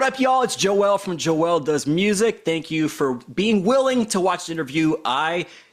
What up, y'all? It's Joel from Joel Does Music. Thank you for being willing to watch the interview.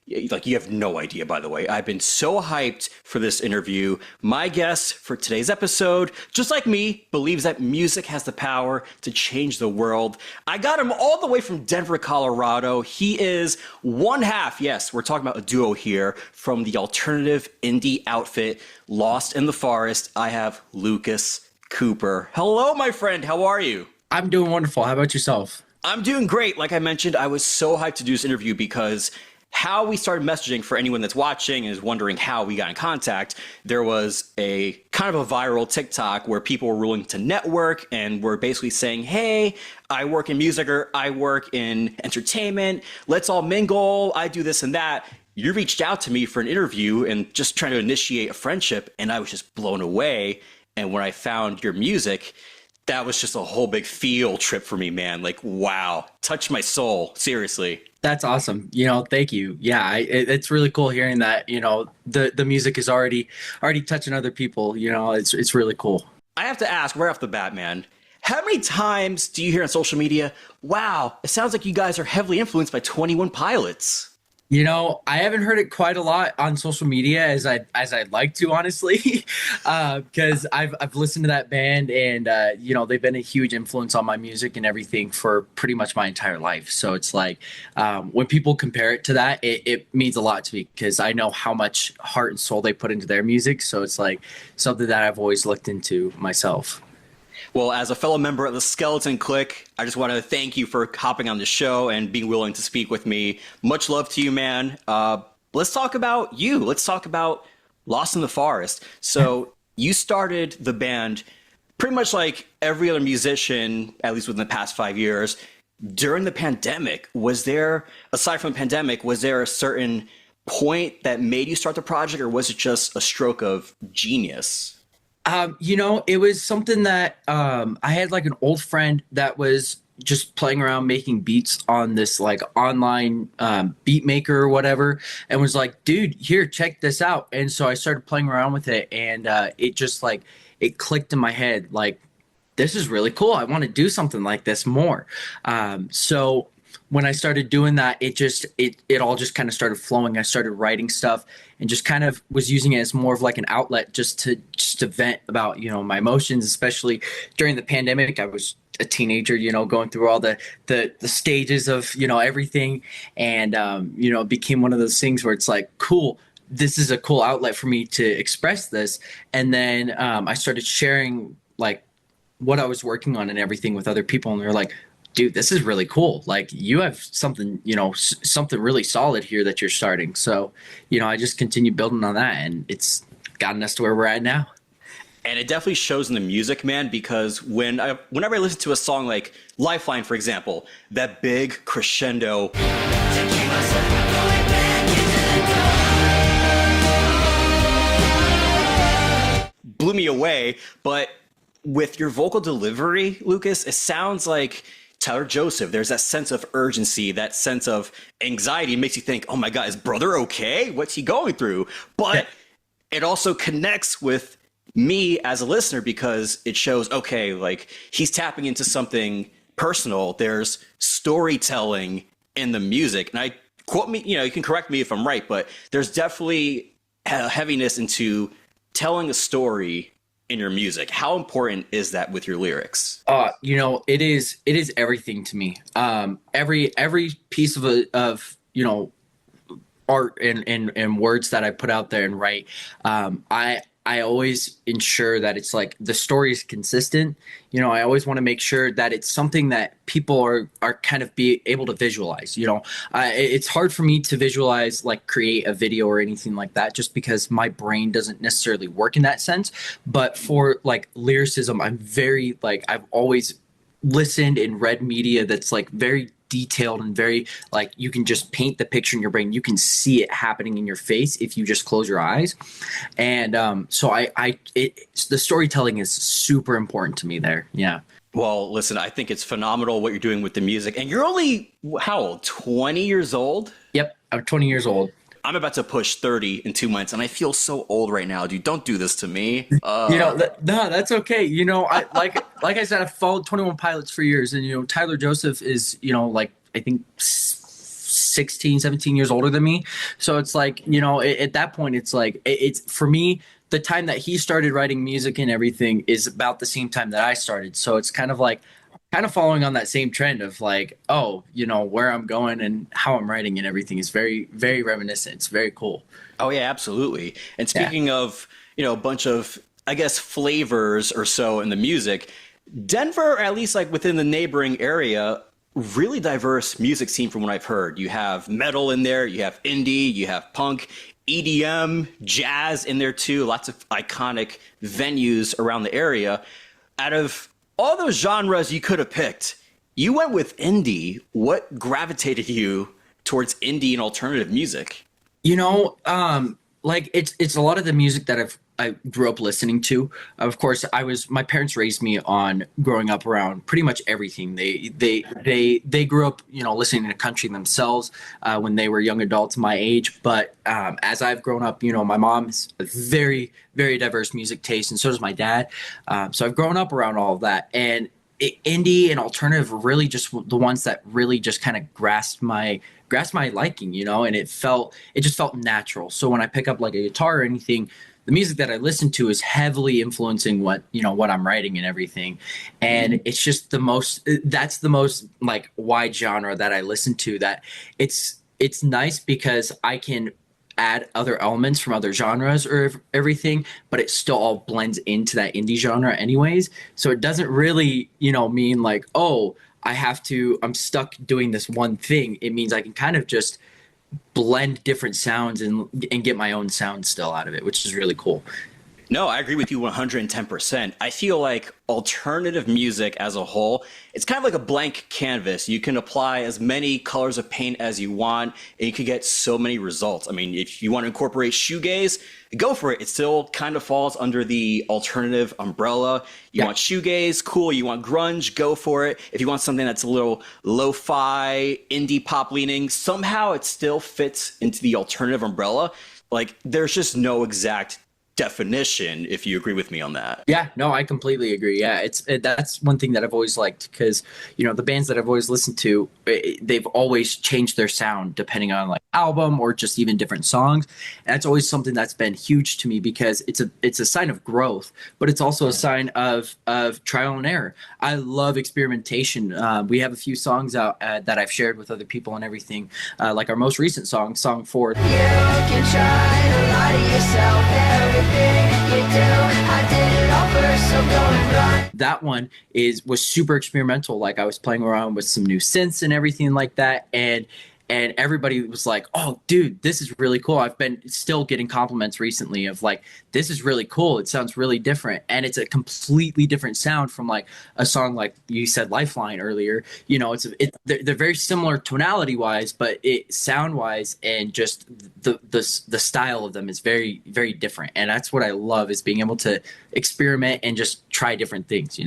You have no idea, by the way. I've been so hyped for this interview. My guest for today's episode, just like me, believes that music has the power to change the world. I got him all the way from Denver, Colorado. He is one half, yes, we're talking about a duo here, from the alternative indie outfit, Lost in the Forest. I have Lucas Cooper. Hello, my friend. How are you? I'm doing wonderful. How about yourself? I'm doing great. Like I mentioned, I was so hyped to do this interview because how we started messaging, for anyone that's watching and is wondering how we got in contact, there was a kind of a viral TikTok where people were willing to network and were basically saying, hey, I work in music or I work in entertainment. Let's all mingle. I do this and that. You reached out to me for an interview and just trying to initiate a friendship, and I was just blown away. And when I found your music, that was just a whole big field trip for me, man. Like, wow, touched my soul. Seriously. That's awesome. Thank you. Yeah, it's really cool hearing that, the music is already touching other people. It's really cool. I have to ask right off the bat, man, how many times do you hear on social media, wow, it sounds like you guys are heavily influenced by 21 Pilots? I haven't heard it quite a lot on social media as I'd like to, honestly, because I've listened to that band and they've been a huge influence on my music and everything for pretty much my entire life. So it's like when people compare it to that, it means a lot to me because I know how much heart and soul they put into their music. So it's like something that I've always looked into myself. Well, as a fellow member of the Skeleton Clique, I just want to thank you for hopping on the show and being willing to speak with me. Much love to you, man. Let's talk about you. Let's talk about Lost in the Forest. So you started the band pretty much like every other musician, at least within the past 5 years. During the pandemic, aside from the pandemic, was there a certain point that made you start the project, or was it just a stroke of genius? It was something that I had like an old friend that was just playing around making beats on this like online beat maker or whatever, and was like, dude, here, check this out. And so I started playing around with it, and it just like it clicked in my head, like, this is really cool. I want to do something like this more. So when I started doing that, it all just kind of started flowing. I started writing stuff and just kind of was using it as more of like an outlet just to vent about, my emotions, especially during the pandemic. I was a teenager, going through all the stages of, everything. And, it became one of those things where it's like, cool, this is a cool outlet for me to express this. And then I started sharing like what I was working on and everything with other people. And they're like, dude, this is really cool. Like, you have something, something really solid here that you're starting. So, I just continue building on that, and it's gotten us to where we're at now. And it definitely shows in the music, man, because whenever I listen to a song like Lifeline, for example, that big crescendo blew me away. But with your vocal delivery, Lucas, it sounds like Tyler Joseph. There's that sense of urgency, that sense of anxiety. It makes you think, oh my God, is brother okay? What's he going through? But it also connects with me as a listener because it shows, okay, like he's tapping into something personal. There's storytelling in the music. And quote me, you can correct me if I'm right, but there's definitely a heaviness into telling a story in your music. How important is that with your lyrics? It is everything to me. Every piece of art and words that I put out there and write, I always ensure that it's like the story is consistent. I always want to make sure that it's something that people are kind of be able to visualize. It's hard for me to visualize, like create a video or anything like that, just because my brain doesn't necessarily work in that sense. But for like lyricism, I'm very like, I've always listened and read media that's like very detailed and very like, you can just paint the picture in your brain. You can see it happening in your face if you just close your eyes. And so the storytelling is super important to me there. Yeah. Well, listen, I think it's phenomenal what you're doing with the music. And you're only, how old? 20 years old? Yep. I'm 20 years old. I'm about to push 30 in 2 months, and I feel so old right now, dude. Don't do this to me. No, that's okay. I like I said, I've followed 21 Pilots for years, and Tyler Joseph is like I think 16, 17 years older than me. So it's like at that point, it's like it's for me. The time that he started writing music and everything is about the same time that I started. So it's kind of like following on that same trend of like, oh, where I'm going and how I'm writing and everything is very, very reminiscent. It's very cool. Oh yeah, absolutely. And Yeah. speaking of, a bunch of, I guess, flavors or so in the music, Denver, or at least like within the neighboring area, really diverse music scene from what I've heard. You have metal in there, you have indie, you have punk, EDM, jazz in there too. Lots of iconic venues around the area. Out of all those genres you could have picked, you went with indie. What gravitated you towards indie and alternative music? Like it's a lot of the music that I grew up listening to. Of course, my parents raised me on growing up around pretty much everything. They grew up, listening to country themselves when they were young adults my age. But as I've grown up, my mom's a very, very diverse music taste, and so does my dad. So I've grown up around all of that, and indie and alternative were really just the ones that really just kind of grasped my liking, and it just felt natural. So when I pick up like a guitar or anything, the music that I listen to is heavily influencing what I'm writing and everything. And it's just that's the most like wide genre that I listen to, that it's nice because I can add other elements from other genres or everything, but it still all blends into that indie genre anyways. So it doesn't really, mean like, oh, I'm stuck doing this one thing. It means I can kind of just blend different sounds and get my own sound still out of it, which is really cool. No, I agree with you 110%. I feel like alternative music as a whole, it's kind of like a blank canvas. You can apply as many colors of paint as you want, and you can get so many results. I mean, if you want to incorporate shoegaze, go for it. It still kind of falls under the alternative umbrella. You want shoegaze, cool. You want grunge, go for it. If you want something that's a little lo-fi, indie pop leaning, somehow it still fits into the alternative umbrella. Like, there's just no exact definition, if you agree with me on that. Yeah, no, I completely agree. Yeah, that's one thing that I've always liked, because the bands that I've always listened to, they've always changed their sound depending on like album or just even different songs. And that's always something that's been huge to me, because it's a sign of growth, but it's also a sign of trial and error. I love experimentation. We have a few songs out that I've shared with other people and everything, like our most recent song 4. You can try to lie to yourself, everything you do. I did it all first, so go and run. That one was super experimental. Like I was playing around with some new synths and everything like that, and everybody was like, "Oh, dude, this is really cool." I've been still getting compliments recently of like, "This is really cool. It sounds really different," and it's a completely different sound from like a song like you said, Lifeline earlier. They're very similar tonality wise, but sound wise and just the style of them is very, very different. And that's what I love, is being able to experiment and just try different things.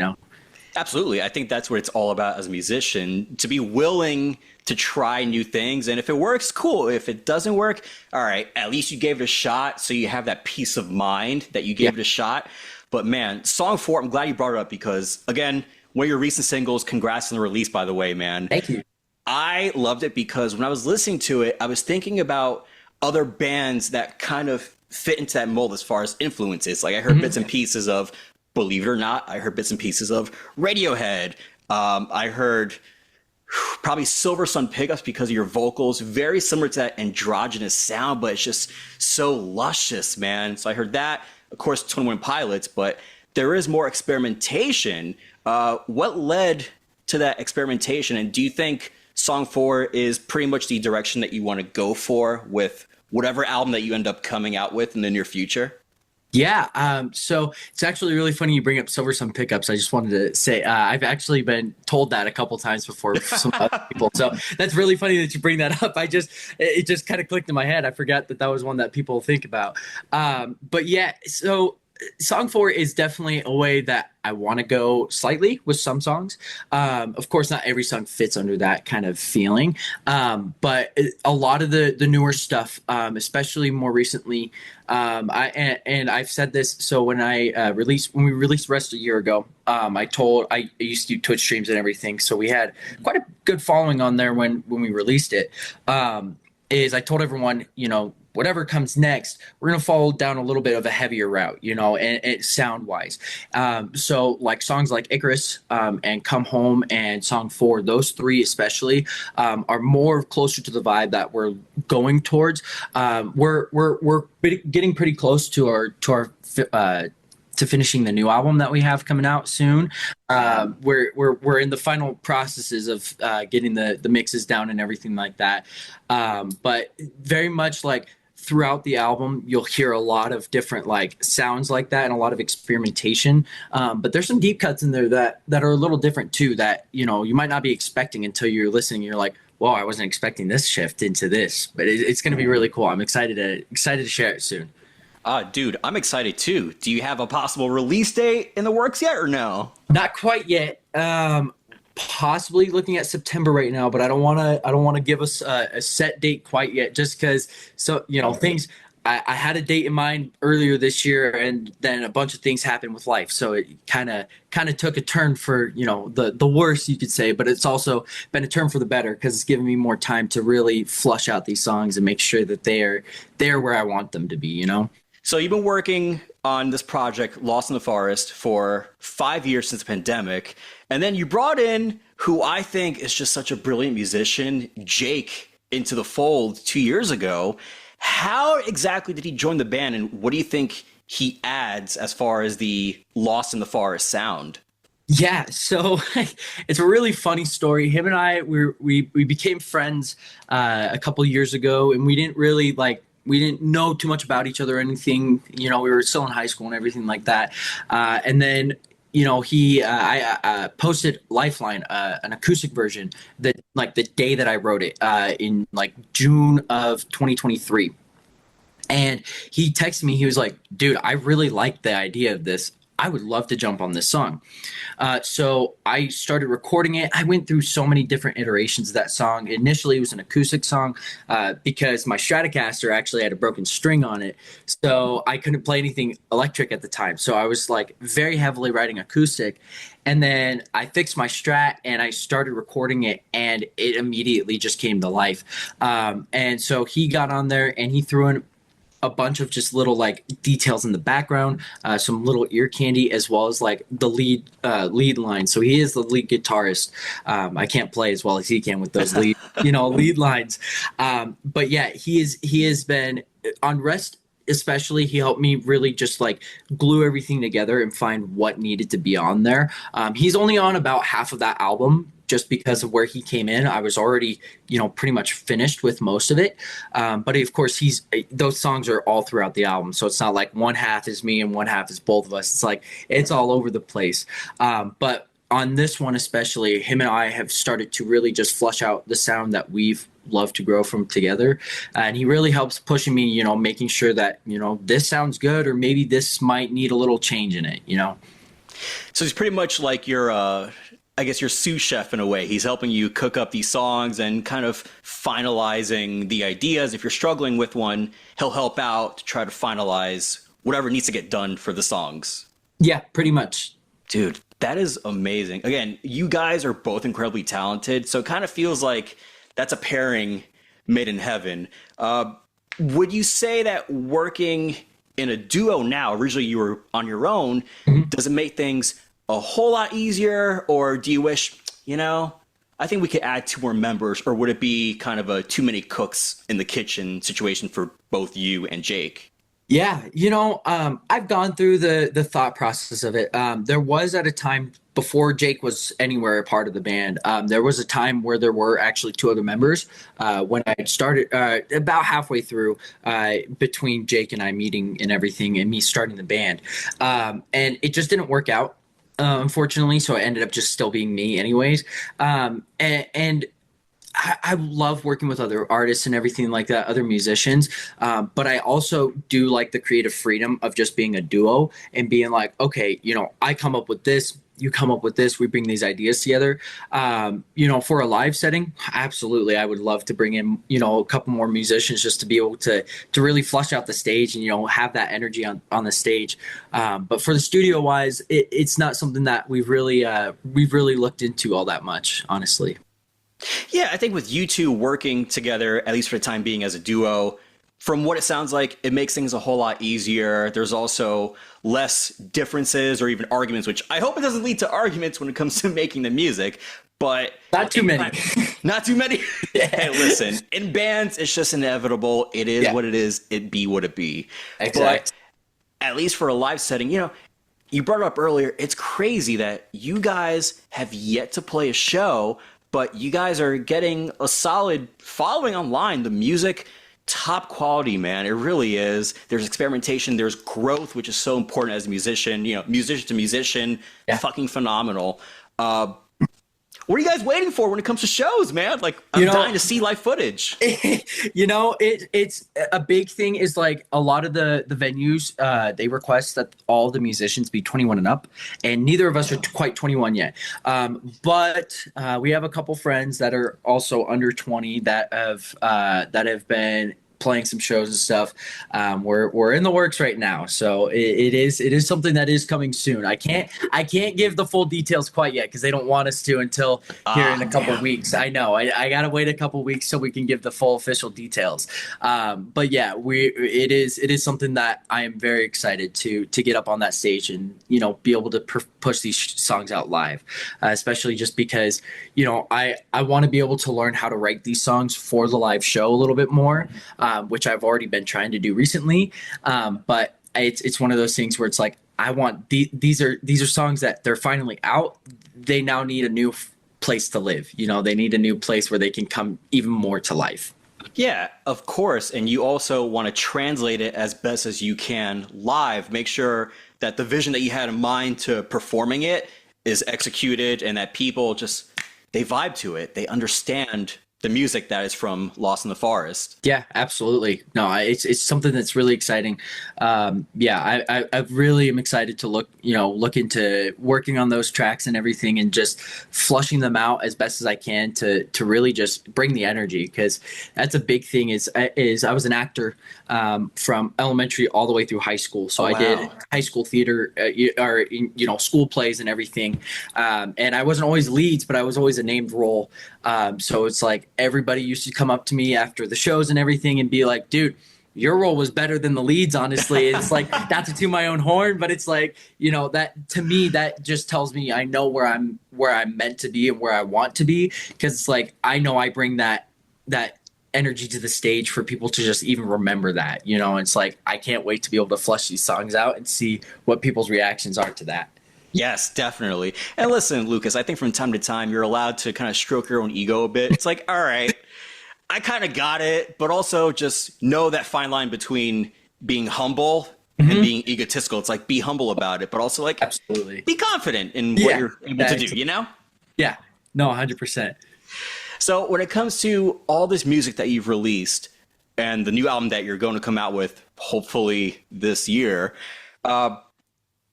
Absolutely. I think that's what it's all about as a musician, to be willing to try new things. And if it works, cool. If it doesn't work, all right, at least you gave it a shot. So you have that peace of mind that you gave it a shot. But man, song 4, I'm glad you brought it up, because again, one of your recent singles, congrats on the release, by the way, man. Thank you. I loved it because when I was listening to it, I was thinking about other bands that kind of fit into that mold as far as influences. Like I heard bits and pieces of, believe it or not, I heard bits and pieces of Radiohead. I heard probably Silversun Pickups because of your vocals, very similar to that androgynous sound, but it's just so luscious, man. So I heard that, of course, 21 Pilots, but there is more experimentation. What led to that experimentation? And do you think Song 4 is pretty much the direction that you want to go for with whatever album that you end up coming out with in the near future? Yeah, so it's actually really funny you bring up Silversun Pickups. I just wanted to say I've actually been told that a couple times before from some other people. So that's really funny that you bring that up. It just kind of clicked in my head. I forgot that was one that people think about. But yeah, so song 4 is definitely a way that I want to go slightly with some songs. Of course, not every song fits under that kind of feeling, but a lot of the newer stuff, especially more recently, and I've said this. So when when we released Rest a year ago, I used to do Twitch streams and everything, so we had quite a good following on there when we released it. Is I told everyone, whatever comes next, we're going to follow down a little bit of a heavier route, and sound wise. So like songs like Icarus, and Come Home and Song 4, those three especially, are more closer to the vibe that we're going towards. We're getting pretty close to to finishing the new album that we have coming out soon. We're in the final processes of getting the mixes down and everything like that. But very much like throughout the album, you'll hear a lot of different like sounds like that and a lot of experimentation. But there's some deep cuts in there that are a little different too, that, you might not be expecting until you're listening. You're like, whoa, I wasn't expecting this shift into this, but it's going to be really cool. I'm excited to share it soon. Dude, I'm excited too. Do you have a possible release date in the works yet or no? Not quite yet. Possibly looking at September right now, but I don't want to give us a set date quite yet, just because things. I had a date in mind earlier this year, and then a bunch of things happened with life, so it kind of took a turn for the worse, you could say, but it's also been a turn for the better because it's given me more time to really flush out these songs and make sure that they're where I want them to be. So you've been working on this project, Lost in the Forest, for 5 years since the pandemic. And then you brought in who I think is just such a brilliant musician, Jake, into the fold 2 years ago. How exactly did he join the band, and what do you think he adds as far as the Lost in the Forest sound? Yeah, so it's a really funny story. Him and I, we became friends a couple years ago, and we didn't know too much about each other or anything. We were still in high school and everything like that. And then, I posted Lifeline, an acoustic version, the day that I wrote it, in June of 2023. And he texted me. He was like, dude, I really like the idea of this. I would love to jump on this song. So I started recording it. I went through so many different iterations of that song. Initially, it was an acoustic song because my Stratocaster actually had a broken string on it. So I couldn't play anything electric at the time. So I was very heavily writing acoustic. And then I fixed my Strat and I started recording it, and it immediately just came to life. And so he got on there and he threw in a bunch of just little details in the background, some little ear candy, as well as the lead line. So he is the lead guitarist. I can't play as well as he can with those lead lines. But yeah, he has been on Rest. Especially, he helped me really just glue everything together and find what needed to be on there. He's only on about half of that album, just because of where he came in. I was already, pretty much finished with most of it. But of course, those songs are all throughout the album. So it's not like one half is me and one half is both of us. It's all over the place. But on this one especially, him and I have started to really just flush out the sound that we've loved to grow from together. And he really helps pushing me, making sure that, this sounds good, or maybe this might need a little change in it, So he's pretty much like your I guess your sous chef in a way. He's helping you cook up these songs and kind of finalizing the ideas. If you're struggling with one, he'll help out to try to finalize whatever needs to get done for the songs. Yeah, pretty much. Dude, that is amazing. Again, you guys are both incredibly talented, so it kind of feels like that's a pairing made in heaven. Would you say that working in a duo now, originally you were on your own, does it make things a whole lot easier, or do you wish, I think we could add 2 more members, or would it be kind of a too many cooks in the kitchen situation for both you and Jake? Yeah, I've gone through the thought process of it. There was at a time before Jake was anywhere a part of the band, there was a time where there were actually 2 other members when I had started about halfway through between Jake and I meeting and everything and me starting the band. And it just didn't work out. Unfortunately, so it ended up just still being me anyways. And I love working with other artists and everything like that, other musicians. But I also do like the creative freedom of just being a duo and being like, okay, I come up with this, you come up with this, we bring these ideas together. For a live setting, absolutely, I would love to bring in, a couple more musicians just to be able to really flush out the stage and, have that energy on the stage. But for the studio wise, it's not something that we've really looked into all that much, honestly. Yeah, I think with you two working together, at least for the time being as a duo, from what it sounds like, it makes things a whole lot easier. There's also less differences or even arguments, which I hope it doesn't lead to arguments when it comes to making the music, but not too many. Not too many. Yeah. Hey, listen, in bands, it's just inevitable. It is what it is. It be what it be. Exactly. But at least for a live setting, you brought it up earlier. It's crazy that you guys have yet to play a show, but you guys are getting a solid following online. The music, top quality, man. It really is. There's experimentation. There's growth, which is so important as a musician. Musician to musician, fucking phenomenal. What are you guys waiting for when it comes to shows, man? Like, I'm dying to see live footage. It's a big thing is like a lot of the venues, they request that all the musicians be 21 and up, and neither of us are quite 21 yet. But we have a couple friends that are also under 20 that have been playing some shows and stuff. We're in the works right now, so it is something that is coming soon. I can't give the full details quite yet because they don't want us to until here in a couple weeks. I know I gotta wait a couple weeks so we can give the full official details. But yeah, it is something that I am very excited to get up on that stage and be able to push these songs out live, especially just because I want to be able to learn how to write these songs for the live show a little bit more. Which I've already been trying to do recently. But it's one of those things where it's like, I want these are songs that they're finally out. They now need a new place to live. They need a new place where they can come even more to life. Yeah, of course. And you also want to translate it as best as you can live. Make sure that the vision that you had in mind to performing it is executed and that people they vibe to it. They understand the music that is from Lost in the Forest. Yeah, absolutely. No, it's something that's really exciting. I really am excited to look into working on those tracks and everything and just flushing them out as best as I can to really just bring the energy, because that's a big thing is I was an actor from elementary all the way through high school. So I did high school theater or school plays and everything. And I wasn't always leads, but I was always a named role. So it's like everybody used to come up to me after the shows and everything and be like, dude, your role was better than the leads, honestly. It's like, not to toot my own horn, but it's like, that to me, that just tells me I know where I'm meant to be and where I want to be. Cause it's like, I know I bring that energy to the stage for people to just even remember that, it's like, I can't wait to be able to flush these songs out and see what people's reactions are to that. Yes, definitely. And listen, Lucas, I think from time to time you're allowed to kind of stroke your own ego a bit. It's like, all right, I kind of got it, but also just know that fine line between being humble and being egotistical. It's like, be humble about it, but also like, absolutely, be confident in what you're able to do, Yeah, no, 100%. So when it comes to all this music that you've released and the new album that you're going to come out with, hopefully this year,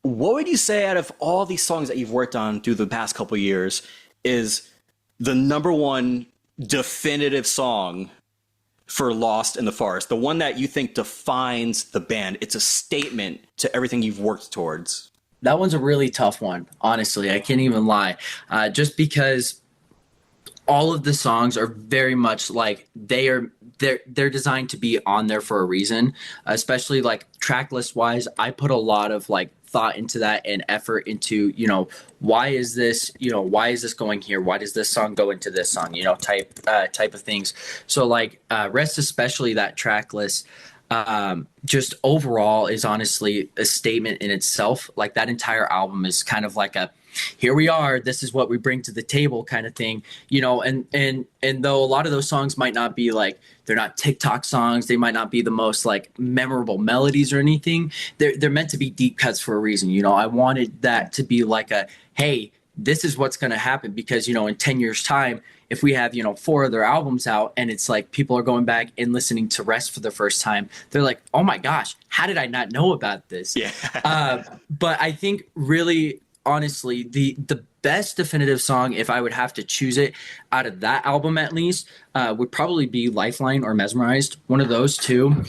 what would you say out of all these songs that you've worked on through the past couple of years is the number one definitive song for Lost in the Forest? The one that you think defines the band? It's a statement to everything you've worked towards. That one's a really tough one, honestly. I can't even lie. Just because all of the songs are very much like they're designed to be on there for a reason, especially like Tracklist wise. I put a lot of like thought into that and effort into, why is this going here? Why does this song go into this song, type of things. So like Rest, especially that Tracklist, just overall is honestly a statement in itself. Like that entire album is kind of like a, here we are, this is what we bring to the table kind of thing, and though a lot of those songs might not be like, they're not TikTok songs, they might not be the most like memorable melodies or anything, they're meant to be deep cuts for a reason. I wanted that to be like a, hey, this is what's going to happen, because, in 10 years time, if we have, 4 other albums out and it's like people are going back and listening to Rest for the first time, they're like, oh my gosh, how did I not know about this? Yeah. But I think really, honestly, the best definitive song, if I would have to choose it out of that album at least, would probably be Lifeline or Mesmerized, one of those two.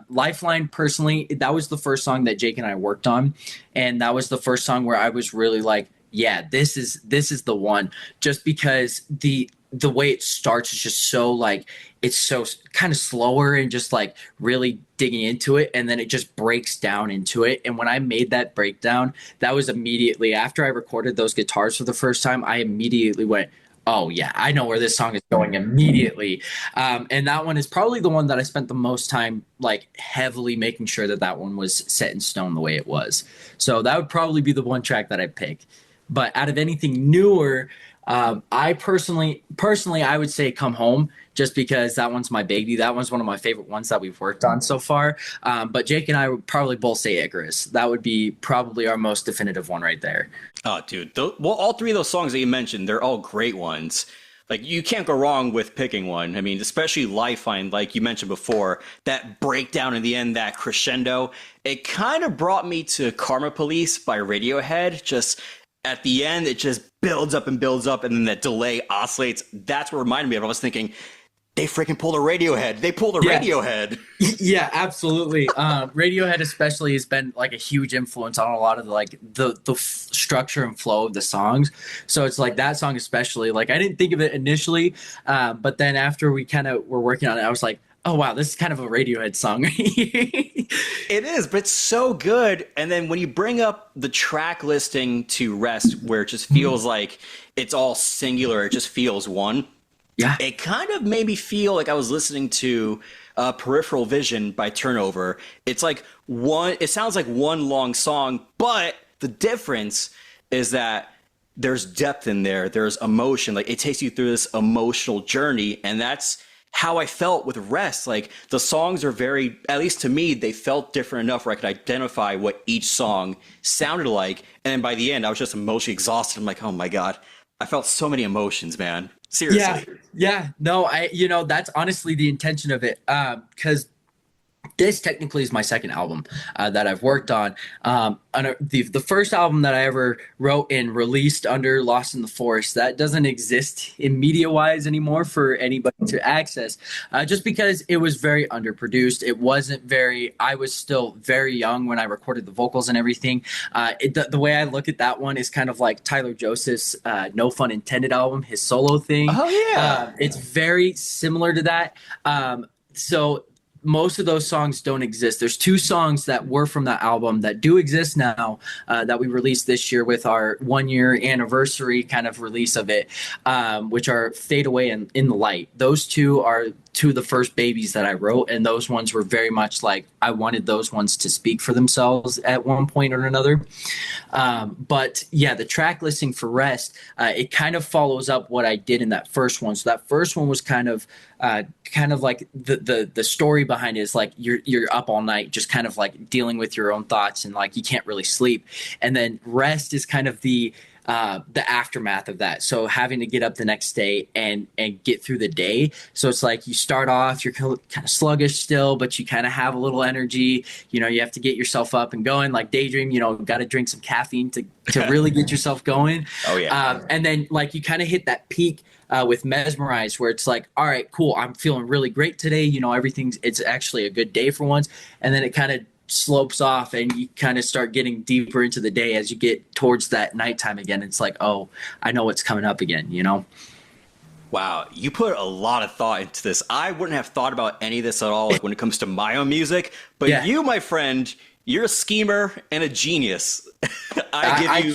Lifeline, personally, that was the first song that Jake and I worked on, and that was the first song where I was really like, yeah, this is the one, just because the way it starts is just so like, it's so kind of slower and just like really digging into it, and then it just breaks down into it. And when I made that breakdown, that was immediately after I recorded those guitars for the first time, I immediately went, oh yeah, I know where this song is going immediately. And that one is probably the one that I spent the most time like heavily making sure that one was set in stone the way it was. So that would probably be the one track that I pick. But out of anything newer, I personally, I would say Come Home, just because that one's my baby. That one's one of my favorite ones that we've worked on so far. But Jake and I would probably both say Icarus. That would be probably our most definitive one right there. Oh, dude. Well, all 3 of those songs that you mentioned, they're all great ones. Like, you can't go wrong with picking one. I mean, especially Lifeline, like you mentioned before, that breakdown in the end, that crescendo, it kind of brought me to Karma Police by Radiohead. Just at the end, it just builds up, and then that delay oscillates. That's what reminded me of. I was thinking, they freaking pulled a Radiohead. They pulled a Radiohead. Yeah, absolutely. Radiohead especially has been like a huge influence on a lot of the structure and flow of the songs. So it's like that song especially, like I didn't think of it initially, but then after we kind of were working on it, I was like, oh wow, this is kind of a Radiohead song. It is, but it's so good. And then when you bring up the track listing to Rest, where it just feels like it's all singular, it just feels one. Yeah. It kind of made me feel like I was listening to Peripheral Vision by Turnover. It's like it sounds like one long song, but the difference is that there's depth in there. There's emotion. Like, it takes you through this emotional journey. And that's how I felt with Rest. Like, the songs are very, at least to me, they felt different enough where I could identify what each song sounded like. And then by the end, I was just emotionally exhausted. I'm like, oh my God, I felt so many emotions, man. Seriously. Yeah. No, that's honestly the intention of it. Because this technically is my second album that I've worked on. The first album that I ever wrote and released under Lost in the Forest, that doesn't exist in media-wise anymore for anybody to access, just because it was very underproduced. It wasn't I was still very young when I recorded the vocals and everything. The way I look at that one is kind of like Tyler Joseph's No Fun Intended album, his solo thing. Oh, yeah. It's very similar to that. So most of those songs don't exist. There's 2 songs that were from that album that do exist now, that we released this year with our 1-year anniversary kind of release of it, which are Fade Away and In the Light. Those 2 are 2 of the first babies that I wrote, and those ones were very much like I wanted those ones to speak for themselves at one point or another. But yeah, the track listing for Rest, it kind of follows up what I did in that first one. So that first one was kind of like the story behind it is like you're up all night just kind of like dealing with your own thoughts, and like you can't really sleep. And then Rest is kind of the aftermath of that. So having to get up the next day and get through the day. So it's like you start off, you're kind of sluggish still, but you kind of have a little energy. You have to get yourself up and going, like Daydream, got to drink some caffeine to really get yourself going. Oh, yeah. And then like you kind of hit that peak with Mesmerized, where it's like, all right, cool, I'm feeling really great today. It's actually a good day for once. And then it kind of slopes off and you kind of start getting deeper into the day as you get towards that nighttime again. It's like, oh, I know what's coming up again, Wow, you put a lot of thought into this. I wouldn't have thought about any of this at all, like when it comes to my own music. But Yeah. You, my friend, you're a schemer and a genius. I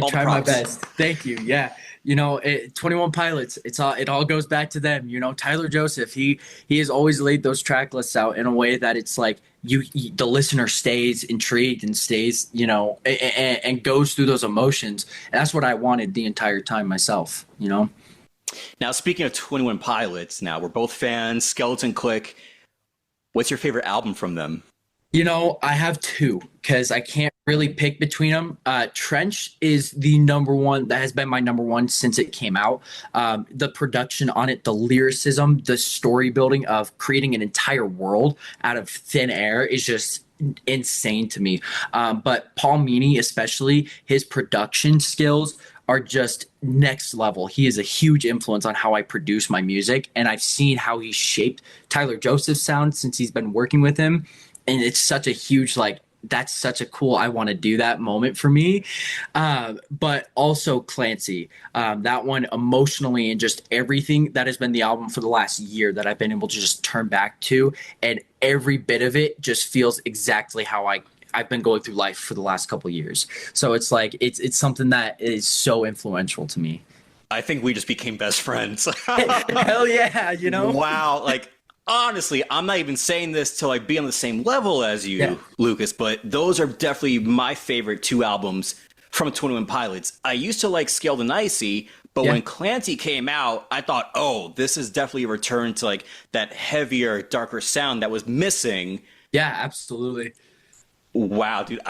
try my best. Thank you. Yeah. 21 Pilots, it all goes back to them. Tyler Joseph, he has always laid those track lists out in a way that it's like the listener stays intrigued and stays, and goes through those emotions. And that's what I wanted the entire time myself, Now, speaking of 21 Pilots, now we're both fans, Skeleton Click. What's your favorite album from them? You know, I have two because I can't really pick between them. Trench is the number one that has been my number one since it came out. The production on it, the lyricism, the story building of creating an entire world out of thin air is just insane to me. But Paul Meany, especially his production skills are just next level. He is a huge influence on how I produce my music, and I've seen how he's shaped Tyler Joseph's sound since he's been working with him. And it's such a huge, like, that's such a cool, I want to do that moment for me. But also Clancy, that one emotionally and just everything that has been the album for the last year that I've been able to just turn back to. And every bit of it just feels exactly how I've been going through life for the last couple of years. So it's like, it's something that is so influential to me. I think we just became best friends. Hell yeah, you know? Wow. Like, honestly, I'm not even saying this to like be on the same level as you, Lucas, but those are definitely my favorite two albums from 21 Pilots. I used to like Scaled and Icy, but when Clancy came out, I thought, oh, this is definitely a return to like that heavier, darker sound that was missing. Yeah, absolutely. Wow, dude,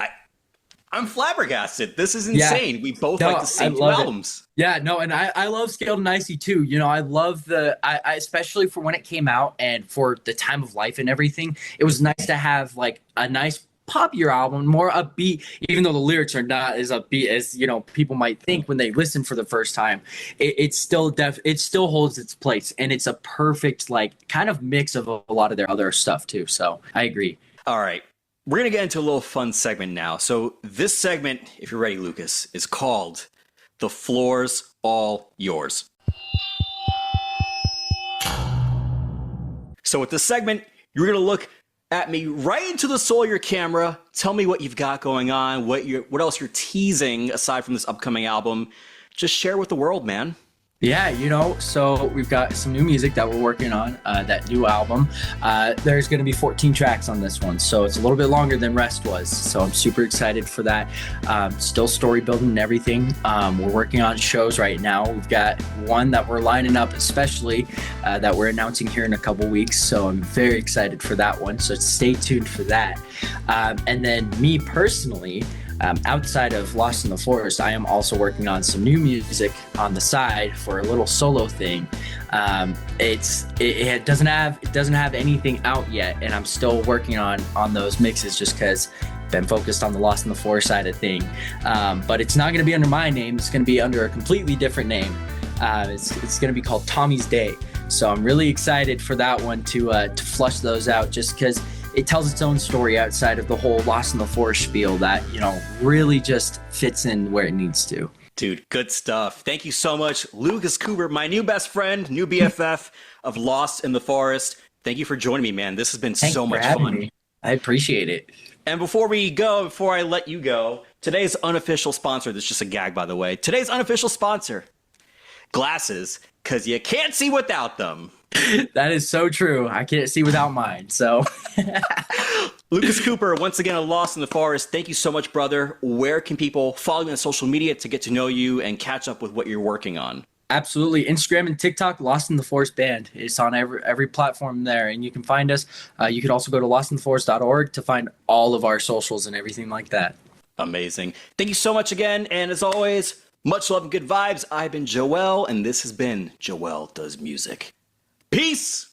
I'm flabbergasted. This is insane. We both like the same two albums. Yeah, no, and I love Scaled and Icy too. You know, I love I especially for when it came out and for the time of life and everything. It was nice to have like a nice poppier album, more upbeat, even though the lyrics are not as upbeat as, you know, people might think when they listen for the first time. It still holds its place, and it's a perfect like kind of mix of a lot of their other stuff too. So I agree. All right. We're going to get into a little fun segment now. So this segment, if you're ready, Lucas, is called The Floor's All Yours. So with this segment, you're going to look at me right into the soul of your camera. Tell me what you've got going on, what else you're teasing aside from this upcoming album. Just share with the world, man. Yeah, you know, so we've got some new music that we're working on, that new album. There's going to be 14 tracks on this one, so it's a little bit longer than Rest was. So I'm super excited for that. Still story building and everything. We're working on shows right now. We've got one that we're lining up especially that we're announcing here in a couple weeks. So I'm very excited for that one. So stay tuned for that. And then me personally, outside of Lost in the Forest, I am also working on some new music on the side for a little solo thing. It doesn't have anything out yet, and I'm still working on those mixes just because I've been focused on the Lost in the Forest side of thing. But it's not going to be under my name. It's going to be under a completely different name. It's going to be called Tommy's Day. So I'm really excited for that one to flush those out, just because it tells its own story outside of the whole Lost in the Forest spiel that, you know, really just fits in where it needs to. Dude, good stuff. Thank you so much, Lucas Cooper, my new best friend, new BFF of Lost in the Forest. Thank you for joining me, man. This has been so much fun. Me. I appreciate it. And before I let you go, today's unofficial sponsor, this is just a gag, by the way. Today's unofficial sponsor, glasses, because you can't see without them. That is so true. I can't see without mine. So, Lucas Cooper, once again, of Lost in the Forest. Thank you so much, brother. Where can people follow you on social media to get to know you and catch up with what you're working on? Absolutely. Instagram and TikTok, Lost in the Forest Band. It's on every platform there, and you can find us. You can also go to lostintheforest.org to find all of our socials and everything like that. Amazing. Thank you so much again. And as always, much love and good vibes. I've been Joel, and this has been Joel Does Music. Peace!